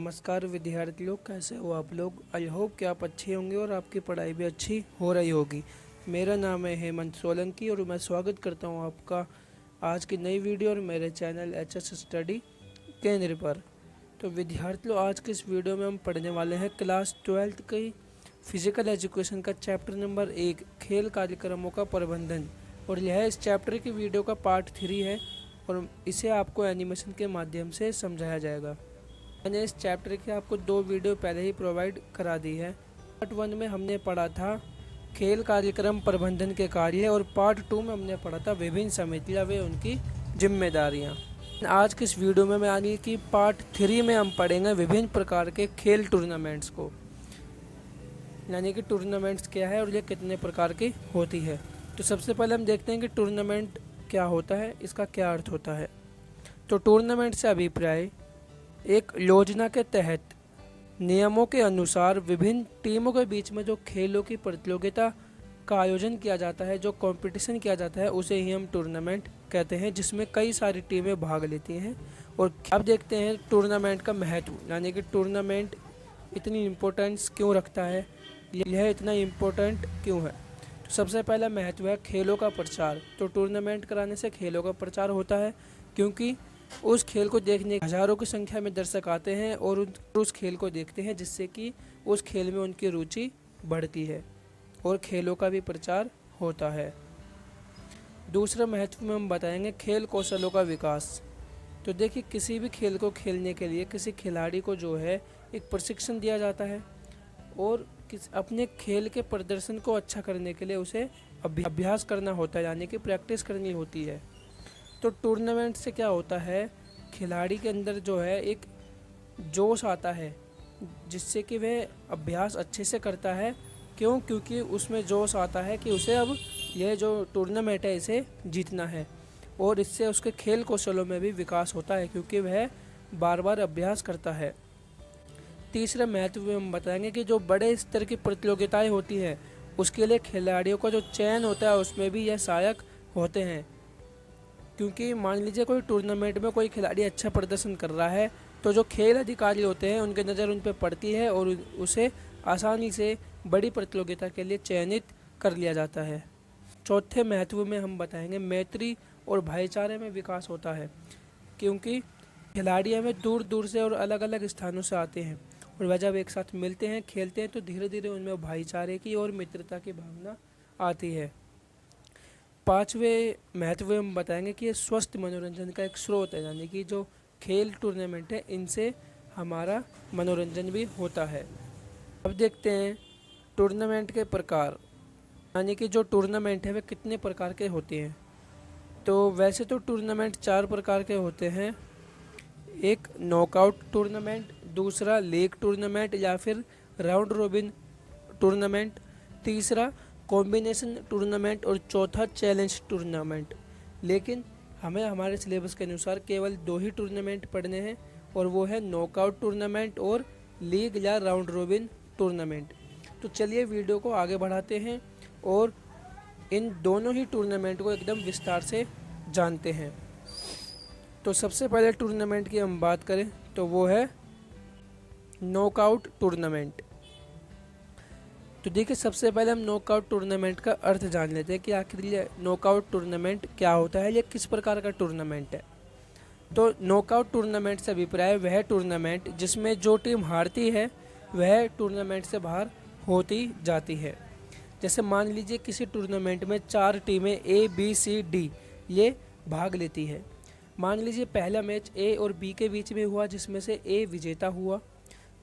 नमस्कार विद्यार्थियों, कैसे हो आप लोग। आई होप कि आप अच्छे होंगे और आपकी पढ़ाई भी अच्छी हो रही होगी। मेरा नाम है हेमंत सोलंकी और मैं स्वागत करता हूं आपका आज की नई वीडियो और मेरे चैनल एचएस स्टडी केंद्र पर। तो विद्यार्थियों, आज के इस वीडियो में हम पढ़ने वाले हैं क्लास 12th की फिजिकल एजुकेशन का चैप्टर नंबर 1 खेल कार्यक्रमों का प्रबंधन। और यह इस चैप्टर की वीडियो का पार्ट 3 है और इसे आपको एनिमेशन के माध्यम से समझाया जाएगा। मैंने इस चैप्टर की आपको 2 वीडियो पहले ही प्रोवाइड करा दी है। पार्ट 1 में हमने पढ़ा था खेल कार्यक्रम प्रबंधन के कार्य और पार्ट 2 में हमने पढ़ा था विभिन्न समितियां व उनकी जिम्मेदारियां। आज के इस वीडियो में यानी कि पार्ट 3 में हम पढ़ेंगे विभिन्न प्रकार के खेल टूर्नामेंट्स को, यानी कि टूर्नामेंट्स क्या है और ये कितने प्रकार की होती है। तो सबसे पहले हम देखते हैं कि टूर्नामेंट क्या होता है, इसका क्या अर्थ होता है। तो टूर्नामेंट से अभिप्राय एक योजना के तहत नियमों के अनुसार विभिन्न टीमों के बीच में जो खेलों की प्रतियोगिता का आयोजन किया जाता है, जो कंपटीशन किया जाता है, उसे ही हम टूर्नामेंट कहते हैं, जिसमें कई सारी टीमें भाग लेती हैं। और अब देखते हैं टूर्नामेंट का महत्व, यानी कि टूर्नामेंट इतनी इम्पोर्टेंस क्यों रखता है, यह इतना इम्पोर्टेंट क्यों है। तो सबसे पहला महत्व है खेलों का प्रचार। तो टूर्नामेंट कराने से खेलों का प्रचार होता है, क्योंकि उस खेल को देखने हजारों की संख्या में दर्शक आते हैं और उस खेल को देखते हैं, जिससे कि उस खेल में उनकी रुचि बढ़ती है और खेलों का भी प्रचार होता है। दूसरा महत्व में हम बताएंगे खेल कौशलों का विकास। तो देखिए, किसी भी खेल को खेलने के लिए किसी खिलाड़ी को जो है एक प्रशिक्षण दिया जाता है और अपने खेल के प्रदर्शन को अच्छा करने के लिए उसे अभ्यास करना होता है, यानी कि प्रैक्टिस करनी होती है। तो टूर्नामेंट से क्या होता है, खिलाड़ी के अंदर जो है एक जोश आता है, जिससे कि वह अभ्यास अच्छे से करता है। क्योंकि उसमें जोश आता है कि उसे अब यह जो टूर्नामेंट है इसे जीतना है, और इससे उसके खेल कौशलों में भी विकास होता है, क्योंकि वह बार बार अभ्यास करता है। तीसरा महत्व हम बताएंगे कि जो बड़े स्तर की प्रतियोगिताएं होती हैं उसके लिए खिलाड़ियों का जो चयन होता है उसमें भी यह सहायक होते हैं। क्योंकि मान लीजिए कोई टूर्नामेंट में कोई खिलाड़ी अच्छा प्रदर्शन कर रहा है, तो जो खेल अधिकारी होते हैं उनकी नज़र उन पर पड़ती है और उसे आसानी से बड़ी प्रतियोगिता के लिए चयनित कर लिया जाता है। चौथे महत्व में हम बताएंगे मैत्री और भाईचारे में विकास होता है, क्योंकि खिलाड़ी हमें दूर दूर से और अलग अलग स्थानों से आते हैं और वह जब एक साथ मिलते हैं, खेलते हैं, तो धीरे धीरे उनमें भाईचारे की और मित्रता की भावना आती है। पांचवें महत्व में हम बताएंगे कि ये स्वस्थ मनोरंजन का एक स्रोत है, यानी कि जो खेल टूर्नामेंट है इनसे हमारा मनोरंजन भी होता है। अब देखते हैं टूर्नामेंट के प्रकार, यानी कि जो टूर्नामेंट है वे कितने प्रकार के होते हैं। तो वैसे तो टूर्नामेंट 4 प्रकार के होते हैं। एक नॉकआउट टूर्नामेंट, दूसरा लीग टूर्नामेंट या फिर राउंड रोबिन टूर्नामेंट, तीसरा कॉम्बिनेशन टूर्नामेंट और चौथा चैलेंज टूर्नामेंट। लेकिन हमें हमारे सिलेबस के अनुसार केवल 2 ही टूर्नामेंट पढ़ने हैं, और वो है नॉकआउट टूर्नामेंट और लीग या राउंड रोबिन टूर्नामेंट। तो चलिए वीडियो को आगे बढ़ाते हैं और इन दोनों ही टूर्नामेंट को एकदम विस्तार से जानते हैं। तो सबसे पहले टूर्नामेंट की हम बात करें तो वो है नॉकआउट टूर्नामेंट। तो देखिए, सबसे पहले हम नॉकआउट टूर्नामेंट का अर्थ जान लेते हैं कि आखिर ये नॉकआउट टूर्नामेंट क्या होता है, ये किस प्रकार का टूर्नामेंट है। तो नॉकआउट टूर्नामेंट से अभिप्राय वह टूर्नामेंट जिसमें जो टीम हारती है वह टूर्नामेंट से बाहर होती जाती है। जैसे मान लीजिए किसी टूर्नामेंट में 4 टीमें A, B, C, D ये भाग लेती है। मान लीजिए पहला मैच A और B के बीच में हुआ, जिसमें से A विजेता हुआ,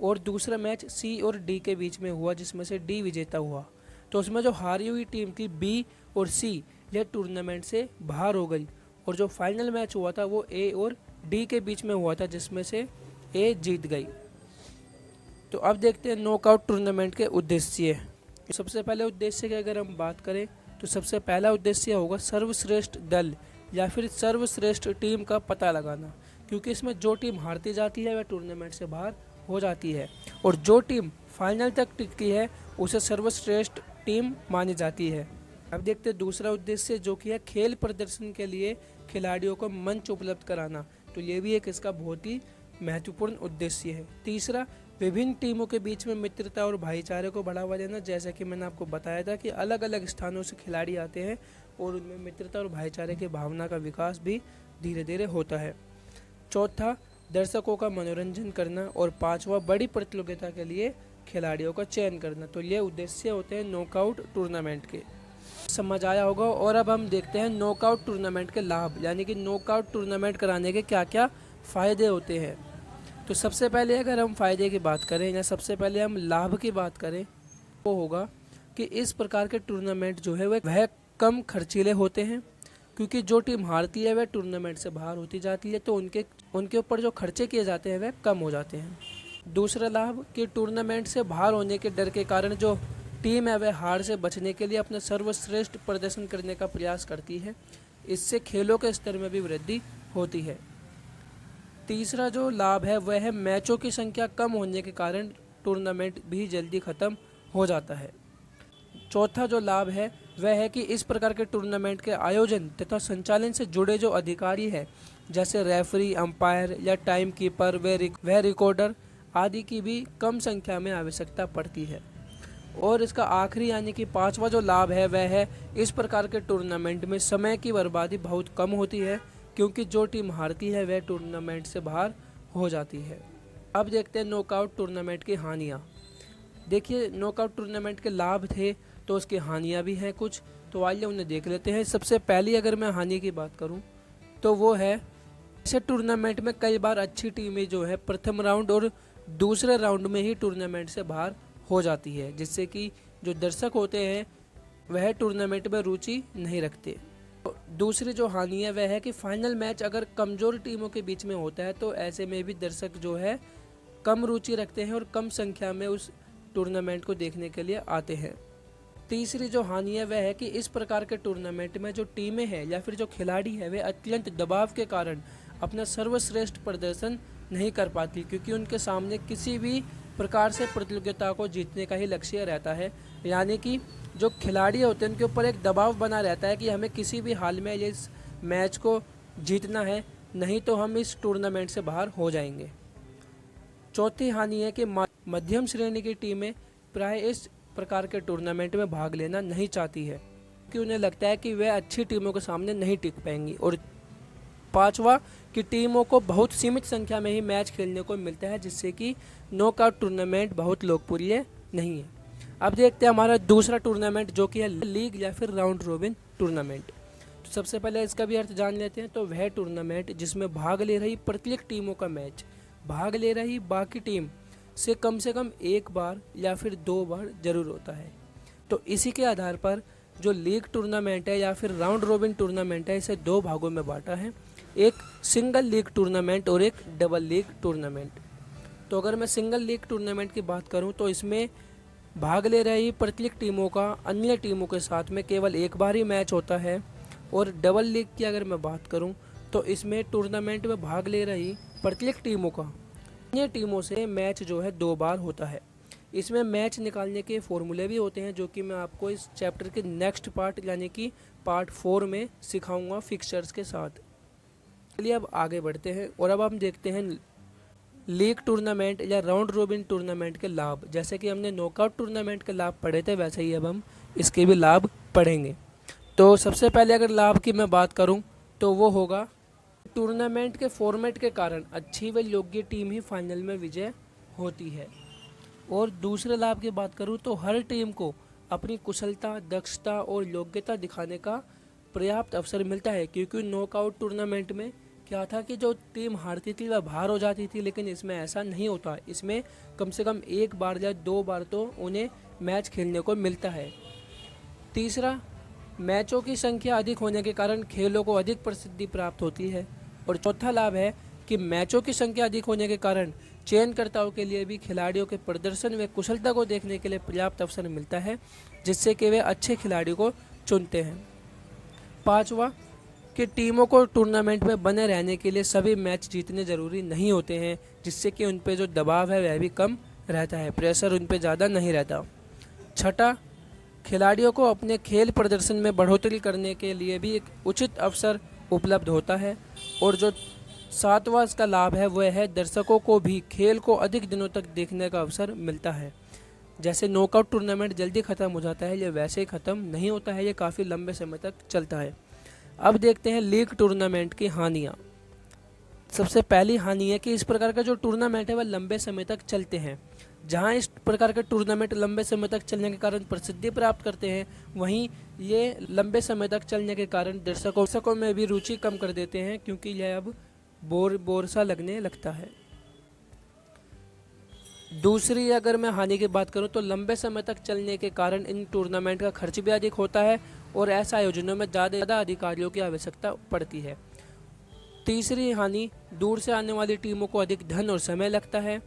और दूसरा मैच C और D के बीच में हुआ, जिसमें से D विजेता हुआ। तो उसमें जो हारी हुई टीम थी B और C यह टूर्नामेंट से बाहर हो गई, और जो फाइनल मैच हुआ था वो A और D के बीच में हुआ था, जिसमें से A जीत गई। तो अब देखते हैं नॉकआउट टूर्नामेंट के उद्देश्य। सबसे पहले उद्देश्य की अगर हम बात करें तो सबसे पहला उद्देश्य होगा सर्वश्रेष्ठ दल या फिर सर्वश्रेष्ठ टीम का पता लगाना, क्योंकि इसमें जो टीम हारती जाती है वह टूर्नामेंट से बाहर हो जाती है, और जो टीम फाइनल तक टिकती है उसे सर्वश्रेष्ठ टीम मानी जाती है। अब देखते हैं दूसरा उद्देश्य, जो कि है खेल प्रदर्शन के लिए खिलाड़ियों को मंच उपलब्ध कराना। तो ये भी एक इसका बहुत ही महत्वपूर्ण उद्देश्य है। तीसरा, विभिन्न टीमों के बीच में मित्रता और भाईचारे को बढ़ावा देना। जैसा कि मैंने आपको बताया था कि अलग अलग स्थानों से खिलाड़ी आते हैं और उनमें मित्रता और भाईचारे की भावना का विकास भी धीरे धीरे होता है। चौथा, दर्शकों का मनोरंजन करना। और पांचवा, बड़ी प्रतियोगिता के लिए खिलाड़ियों का चयन करना। तो ये उद्देश्य होते हैं नॉकआउट टूर्नामेंट के। समझ आया होगा। और अब हम देखते हैं नॉकआउट टूर्नामेंट के लाभ, यानी कि नॉकआउट टूर्नामेंट कराने के क्या क्या फ़ायदे होते हैं। तो सबसे पहले अगर हम फ़ायदे की बात करें या सबसे पहले हम लाभ की बात करें, वो होगा कि इस प्रकार के टूर्नामेंट जो है वह कम खर्चीले होते हैं, क्योंकि जो टीम हारती है वह टूर्नामेंट से बाहर होती जाती है, तो उनके ऊपर जो खर्चे किए जाते हैं वह कम हो जाते हैं। दूसरा लाभ कि टूर्नामेंट से बाहर होने के डर के कारण जो टीम है वह हार से बचने के लिए अपना सर्वश्रेष्ठ प्रदर्शन करने का प्रयास करती है। इससे खेलों के स्तर में भी वृद्धि होती है। तीसरा जो लाभ है वह है मैचों की संख्या कम होने के कारण टूर्नामेंट भी जल्दी ख़त्म हो जाता है। चौथा जो लाभ है वह है कि इस प्रकार के टूर्नामेंट के आयोजन तथा संचालन से जुड़े जो अधिकारी है, जैसे रेफरी, अंपायर या टाइम कीपर, वह रिकॉर्डर आदि की भी कम संख्या में आवश्यकता पड़ती है। और इसका आखिरी यानी कि पांचवा जो लाभ है वह है इस प्रकार के टूर्नामेंट में समय की बर्बादी बहुत कम होती है, क्योंकि जो टीम हारती है वह टूर्नामेंट से बाहर हो जाती है। अब देखते हैं नॉकआउट टूर्नामेंट की हानियाँ। देखिए, नॉकआउट टूर्नामेंट के लाभ थे तो उसकी हानियाँ भी हैं कुछ, तो आइए उन्हें देख लेते हैं। सबसे पहली अगर मैं हानि की बात करूँ तो वो है, ऐसे टूर्नामेंट में कई बार अच्छी टीमें जो है प्रथम राउंड और दूसरे राउंड में ही टूर्नामेंट से बाहर हो जाती है, जिससे कि जो दर्शक होते हैं वह टूर्नामेंट में रुचि नहीं रखते। दूसरी जो हानि है वह है कि फाइनल मैच अगर कमज़ोर टीमों के बीच में होता है तो ऐसे में भी दर्शक जो है कम रुचि रखते हैं और कम संख्या में उस टूर्नामेंट को देखने के लिए आते हैं। तीसरी जो हानि है वह है कि इस प्रकार के टूर्नामेंट में जो टीमें हैं या फिर जो खिलाड़ी है वे अत्यंत दबाव के कारण अपना सर्वश्रेष्ठ प्रदर्शन नहीं कर पाती, क्योंकि उनके सामने किसी भी प्रकार से प्रतियोगिता को जीतने का ही लक्ष्य रहता है। यानी कि जो खिलाड़ी होते हैं उनके ऊपर एक दबाव बना रहता है कि हमें किसी भी हाल में इस मैच को जीतना है, नहीं तो हम इस टूर्नामेंट से बाहर हो जाएंगे। चौथी हानि है कि मध्यम श्रेणी की टीमें प्राय इस प्रकार के टूर्नामेंट में भाग लेना नहीं चाहती है, क्योंकि उन्हें लगता है कि वे अच्छी टीमों के सामने नहीं टिक पाएंगी। और पांचवा कि टीमों को बहुत सीमित संख्या में ही मैच खेलने को मिलता है, जिससे कि नॉकआउट टूर्नामेंट बहुत लोकप्रिय नहीं है। अब देखते हैं हमारा दूसरा टूर्नामेंट, जो कि है लीग या फिर राउंड रोबिन टूर्नामेंट। तो सबसे पहले इसका भी अर्थ जान लेते हैं। तो वह टूर्नामेंट जिसमें भाग ले रही प्रत्येक टीमों का मैच भाग ले रही बाकी टीम से कम एक बार या फिर 2 बार जरूर होता है। तो इसी के आधार पर जो लीग टूर्नामेंट है या फिर राउंड रोबिन टूर्नामेंट है, इसे 2 भागों में बांटा है, एक सिंगल लीग टूर्नामेंट और एक डबल लीग टूर्नामेंट। तो अगर मैं सिंगल लीग टूर्नामेंट की बात करूं तो इसमें भाग ले रही प्रत्येक टीमों का अन्य टीमों के साथ में केवल एक बार ही मैच होता है। और डबल लीग की अगर मैं बात करूं तो इसमें टूर्नामेंट में भाग ले रही प्रत्येक टीमों का अन्य टीमों से मैच जो है 2 बार होता है। इसमें मैच निकालने के फॉर्मूले भी होते हैं, जो कि मैं आपको इस चैप्टर के नेक्स्ट पार्ट यानी कि पार्ट 4 में सिखाऊंगा फिक्सचर्स के साथ। चलिए अब आगे बढ़ते हैं और अब हम देखते हैं लीग टूर्नामेंट या राउंड रोबिन टूर्नामेंट के लाभ। जैसे कि हमने नॉकआउट टूर्नामेंट के लाभ पढ़े थे, वैसे ही अब हम इसके भी लाभ पढ़ेंगे। तो सबसे पहले अगर लाभ की मैं बात करूं तो वो होगा, टूर्नामेंट के फॉर्मेट के कारण अच्छी व योग्य टीम ही फाइनल में विजय होती है। और दूसरे लाभ की बात करूं तो हर टीम को अपनी कुशलता, दक्षता और योग्यता दिखाने का पर्याप्त अवसर मिलता है, क्योंकि नॉकआउट टूर्नामेंट में क्या था कि जो टीम हारती थी वह बाहर हो जाती थी, लेकिन इसमें ऐसा नहीं होता। इसमें कम से कम 1 बार या 2 बार तो उन्हें मैच खेलने को मिलता है। तीसरा, मैचों की संख्या अधिक होने के कारण खेलों को अधिक प्रसिद्धि प्राप्त होती है। और चौथा लाभ है कि मैचों की संख्या अधिक होने के कारण चयनकर्ताओं के लिए भी खिलाड़ियों के प्रदर्शन व कुशलता को देखने के लिए पर्याप्त अवसर मिलता है, जिससे कि वे अच्छे खिलाड़ी को चुनते हैं। पांचवा कि टीमों को टूर्नामेंट में बने रहने के लिए सभी मैच जीतने ज़रूरी नहीं होते हैं, जिससे कि उन पे जो दबाव है वह भी कम रहता है, प्रेशर उन पे ज़्यादा नहीं रहता। छठा, खिलाड़ियों को अपने खेल प्रदर्शन में बढ़ोतरी करने के लिए भी एक उचित अवसर उपलब्ध होता है। और जो सातवां इसका लाभ है वह है दर्शकों को भी खेल को अधिक दिनों तक देखने का अवसर मिलता है। जैसे नॉकआउट टूर्नामेंट जल्दी ख़त्म हो जाता है, ये वैसे ही ख़त्म नहीं होता है, ये काफ़ी लंबे समय तक चलता है। अब देखते हैं लीग टूर्नामेंट की हानियाँ। सबसे पहली हानि है कि इस प्रकार का जो टूर्नामेंट है वह लंबे समय तक चलते हैं। जहां इस प्रकार के टूर्नामेंट लंबे समय तक चलने के कारण प्रसिद्धि प्राप्त करते हैं, वहीं ये लंबे समय तक चलने के कारण दर्शकों में भी रुचि कम कर देते हैं, क्योंकि यह अब बोर सा लगने लगता है। दूसरी अगर मैं हानि की बात करूं तो लंबे समय तक चलने के कारण इन टूर्नामेंट का खर्च भी अधिक होता है और ऐसे आयोजनों में ज़्यादा अधिकारियों की आवश्यकता पड़ती है। तीसरी हानि, दूर से आने वाली टीमों को अधिक धन और समय लगता है।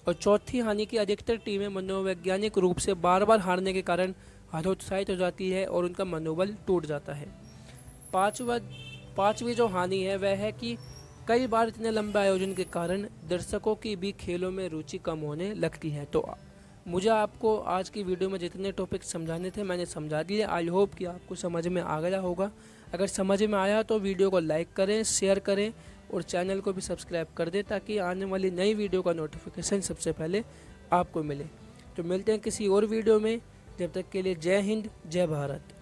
और चौथी हानि की अधिकतर टीमें मनोवैज्ञानिक रूप से बार बार हारने के कारण हतोत्साहित हो जाती है और उनका मनोबल टूट जाता है। पांचवी जो हानि है वह है कि कई बार इतने लंबे आयोजन के कारण दर्शकों की भी खेलों में रुचि कम होने लगती है। तो मुझे आपको आज की वीडियो में जितने टॉपिक समझाने थे मैंने समझा दिए। आई होप कि आपको समझ में आ गया होगा। अगर समझ में आया तो वीडियो को लाइक करें, शेयर करें और चैनल को भी सब्सक्राइब कर दें, ताकि आने वाली नई वीडियो का नोटिफिकेशन सबसे पहले आपको मिले। तो मिलते हैं किसी और वीडियो में, जब तक के लिए जय हिंद, जय भारत।